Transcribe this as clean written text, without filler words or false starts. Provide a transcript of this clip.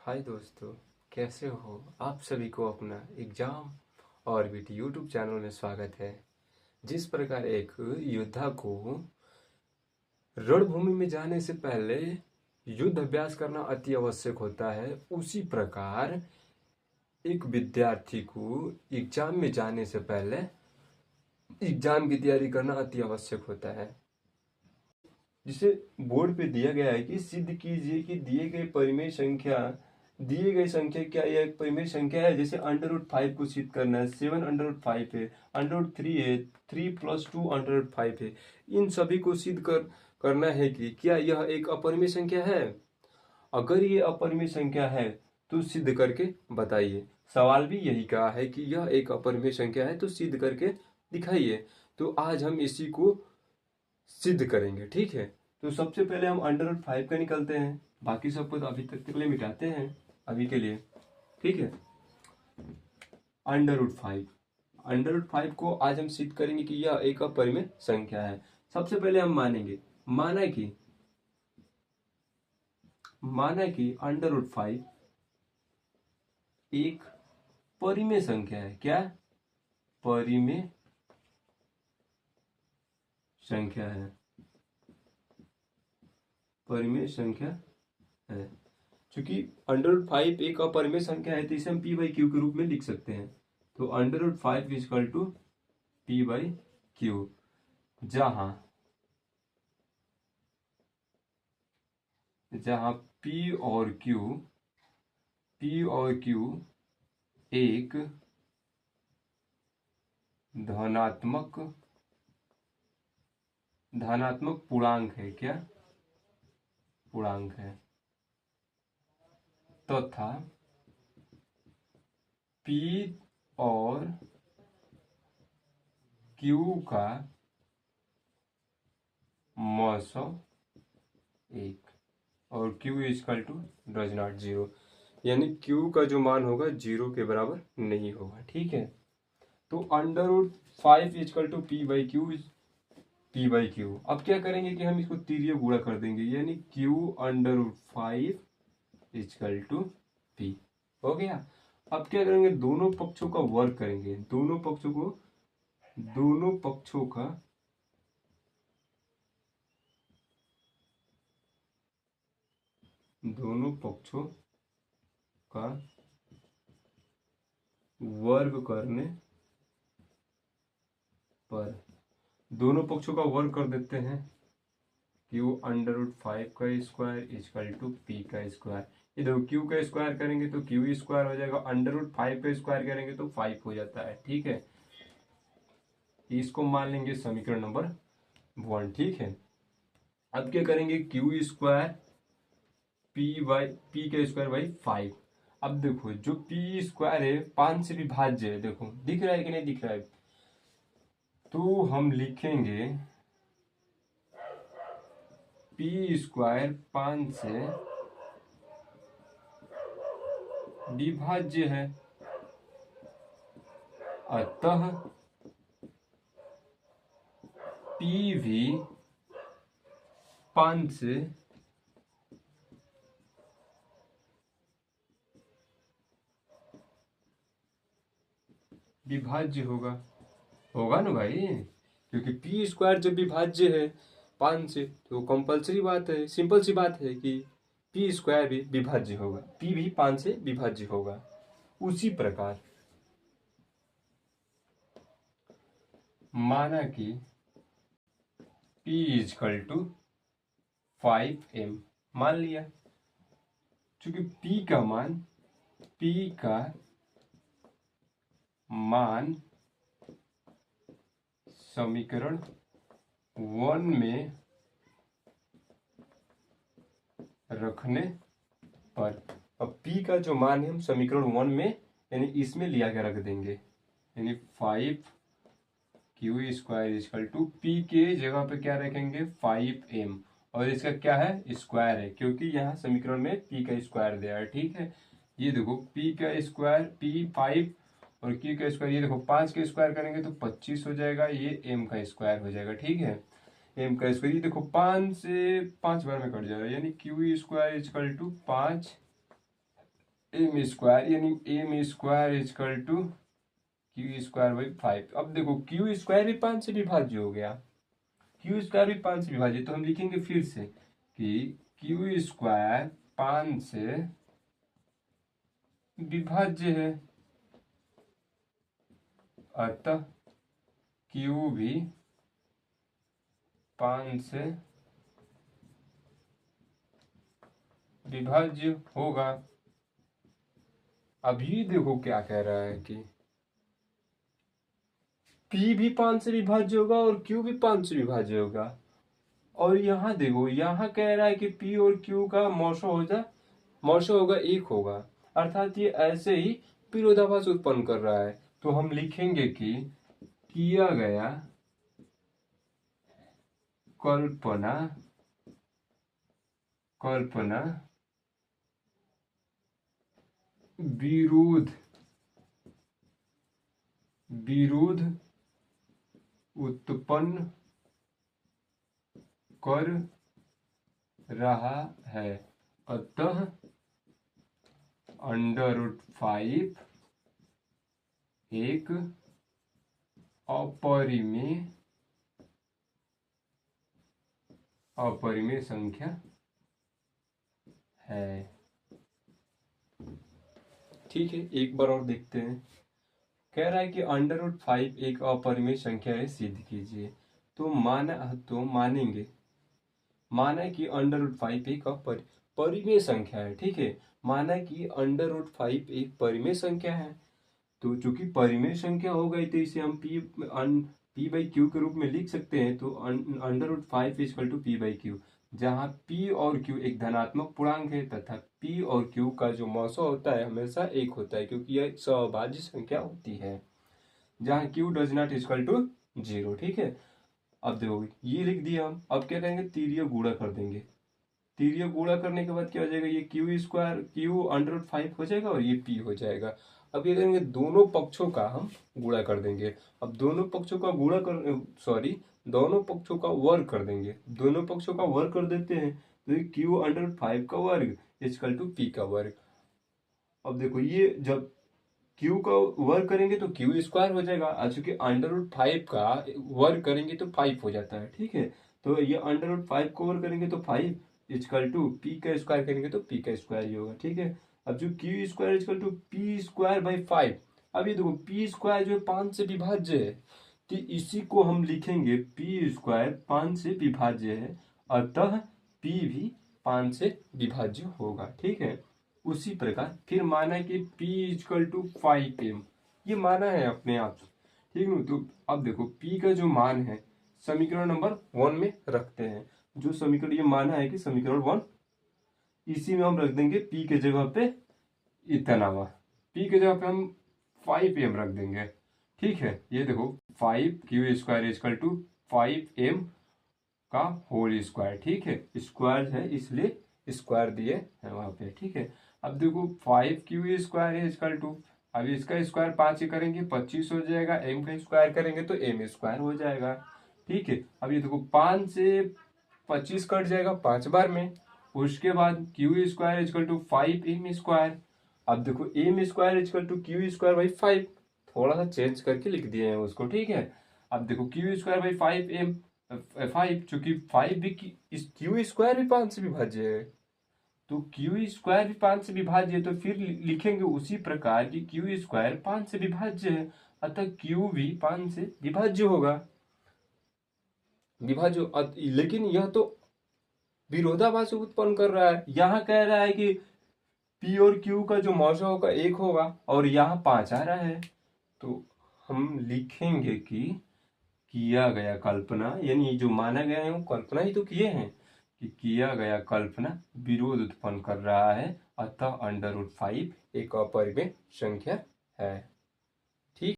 हाय दोस्तों, कैसे हो? आप सभी को अपना एग्जाम ऑर्बिट यूट्यूब चैनल में स्वागत है। जिस प्रकार एक योद्धा को रणभूमि में जाने से पहले युद्ध अभ्यास करना अति आवश्यक होता है, उसी प्रकार एक विद्यार्थी को एग्जाम में जाने से पहले एग्जाम की तैयारी करना अति आवश्यक होता है। जिसे बोर्ड पे दिया गया है कि सिद्ध कीजिए कि दिए गई संख्या क्या यह एक परिमेय संख्या है। जैसे √5 को सिद्ध करना है, 7/5 है, √3 है, 3+2/5 है। इन सभी को सिद्ध करना है कि क्या यह एक अपरिमेय संख्या है। अगर ये अपरिमेय संख्या है तो सिद्ध करके बताइए। सवाल भी यही कहा है कि यह एक अपरिमेय संख्या है तो सिद्ध करके दिखाइए। तो आज हम इसी को सिद्ध करेंगे, ठीक है। तो सबसे पहले हम √5 का निकलते हैं, बाकी सबको तो अभी तक के लिए मिटाते हैं अभी के लिए, ठीक है। √5 को आज हम सिद्ध करेंगे कि यह एक अपरिमेय संख्या है। सबसे पहले हम माना कि √5 एक परिमेय संख्या है। क्या? परिमेय संख्या है, परिमेय संख्या है। चूंकि √5 एक अपरिमेय संख्या है तो इसे हम p/q के रूप में लिख सकते हैं। तो √5 = p/q, जहां p और q एक धनात्मक पूर्णांक है। क्या? पूर्णांक है। तथा p और q का मौसम 1 और q = 0, यानी q का जो मान होगा 0 के बराबर नहीं होगा, ठीक है। तो √5 = p/q। अब क्या करेंगे कि हम इसको तिर्यक गुणा कर देंगे, यानी q√5 = p हो गया। अब क्या करेंगे, दोनों पक्षों का वर्ग करेंगे। दोनों पक्षों का वर्ग करने पर दोनों पक्षों का वर्ग कर देते हैं। q√5 का स्क्वायर = p का स्क्वायर। ये देखो q का स्क्वायर करेंगे तो q स्क्वायर हो जाएगा, √5 का स्क्वायर करेंगे तो 5 हो जाता है, ठीक है। इसको मान लेंगे समीकरण नंबर 1, ठीक है। अब क्या करेंगे, q स्क्वायर p का स्क्वायर बाई 5। अब देखो जो p स्क्वायर है 5 से विभाज्य है, देखो दिख रहा है कि नहीं दिख रहा है। तो हम लिखेंगे p स्क्वायर 5 से विभाज्य है, अतः p भी 5 से विभाज्य होगा ना भाई, क्योंकि p स्क्वायर जब विभाज्य है 5 से तो कंपलसरी बात है, सिंपल सी बात है कि p स्क्वायर भी विभाज्य होगा, p भी 5 से विभाज्य होगा। उसी प्रकार माना कि p = 5m मान लिया। चूंकि p का मान समीकरण 1 में रखने पर, अब p का जो मान है हम समीकरण 1 में यानी इसमें लिया के रख देंगे, यानी 5q² = p के जगह पे क्या रखेंगे 5m, और इसका क्या है स्क्वायर है, क्योंकि यहाँ समीकरण में p का स्क्वायर दिया है, ठीक है। ये देखो p का स्क्वायर p5 और q का स्क्वायर, ये देखो 5 का स्क्वायर करेंगे तो 25 हो जाएगा, ये m का स्क्वायर हो जाएगा, ठीक है। m का स्क्वायर ये देखो 5 से 5 बार में कट जाएगा, यानी q² = 5 एम स्क्वायर, यानी m square is equal to q square by 5। अब देखो क्यू स्क्वायर भी 5 से विभाज्य हो गया, क्यू स्क्वायर भी 5 से विभाज्य, तो हम लिखेंगे फिर से कि क्यू स्क्वायर 5 से विभाज्य है, अतः क्यू भी 5 से विभाज्य होगा। अभी देखो क्या कह रहा है कि P भी 5 से विभाज्य होगा और Q भी 5 से विभाज्य होगा। और यहाँ देखो, यहाँ कह रहा है कि P और Q का मौशो होगा 1 होगा, अर्थात ये ऐसे ही विरोधाभास उत्पन्न कर रहा है। तो हम लिखेंगे कि किया गया कल्पना विरोध उत्पन्न कर रहा है, अतः √5 एक अपरिमेय संख्या है। ठीक है, एक बार और देखते हैं। कह रहा है कि √5 एक अपरिमेय संख्या है, सिद्ध कीजिए। तो माना कि √5 एक परिमेय संख्या है। ठीक है, माना कि √5 एक परिमेय संख्या है। तो चूंकि परिमेय संख्या हो गई तो इसे हम p बाई क्यू के रूप में लिख सकते हैं। तो √5 equal to p by q, जहाँ p और q एक धनात्मक पूर्णांक है तथा p और q का जो मौसो होता है हमेशा 1 होता है, क्योंकि यह सभाज्य संख्या होती है, जहाँ q does not equal to 0। ठीक है, अब देखो ये लिख दिया हम। अब क्या करेंगे, तीर्य गुणा कर देंगे। तीर्य गुणा करने के बाद क्या हो जाएगा, ये क्यू स्क्वायर क्यू √5 हो जाएगा और ये p हो जाएगा। अब ये करेंगे, दोनों पक्षों का हम गुणा कर देंगे। अब दोनों पक्षों का दोनों पक्षों का वर्ग कर देंगे। दोनों पक्षों का वर्ग कर देते हैं, तो ये q√5 का वर्ग इक्वल टू p का वर्ग। अब देखो ये जब q का वर्ग करेंगे तो q स्क्वायर हो जाएगा, चूंकि √5 का वर्ग करेंगे तो 5 हो जाता है। ठीक है, तो ये √5 को वर्ग करेंगे तो 5 इक्वल टू p का स्क्वायर करेंगे तो p का स्क्वायर ही होगा। ठीक है, अब जो q square equal to p square by 5। अब ये देखो p स्क्वायर जो है 5 से विभाज्य है, तो इसी को हम लिखेंगे p स्क्वायर 5 से विभाज्य है, अतः p भी 5 से विभाज्य होगा। ठीक है, उसी प्रकार फिर माना कि p इक्वल टू 5m, ये माना है अपने आप। ठीक है, तो अब देखो p का जो मान है समीकरण नंबर 1 में रखते हैं। जो समीकरण ये माना है कि समीकरण 1, इसी में हम रख देंगे p के जगह पे इतना, p के जगह पे हम 5m रख देंगे। ठीक है, ये देखो 5q square equal to 5m का होल स्क्वायर। ठीक है, स्क्वायर है इसलिए स्क्वायर दिए है वहां पे। ठीक है, अब देखो 5q स्क्वायर इक्वल टू, अब इसका स्क्वायर 5 ही करेंगे 25 हो जाएगा, m का स्क्वायर करेंगे तो m स्क्वायर हो जाएगा। ठीक है, अब ये देखो 5 से 25 कट जाएगा 5 बार में, उसके बाद q square equal to 5m square. अब देखो m square equal to q square by 5, थोड़ा सा चेंज करके लिख दिए हैं उसको। ठीक है, अब देखो q स्क्वायर बाई 5 चूंकि 5 भी इस q स्क्वायर भी 5 से विभाज्य है, तो q स्क्वायर भी 5 से विभाज्य है, तो फिर लिखेंगे उसी प्रकार की q स्क्वायर 5 से विभाज्य है, अतः q भी 5 से विभाज्य होगा। लेकिन यह तो विरोधाभास उत्पन्न कर रहा है। यहाँ कह रहा है कि p और q का जो मौसा होगा 1 होगा और यहाँ 5 आ रहा है, तो हम लिखेंगे कि किया गया कल्पना, यानी जो माना गया है वो कल्पना ही तो किए हैं, कि किया गया कल्पना विरोध उत्पन्न कर रहा है, अतः √5 एक अपरिमेय संख्या है।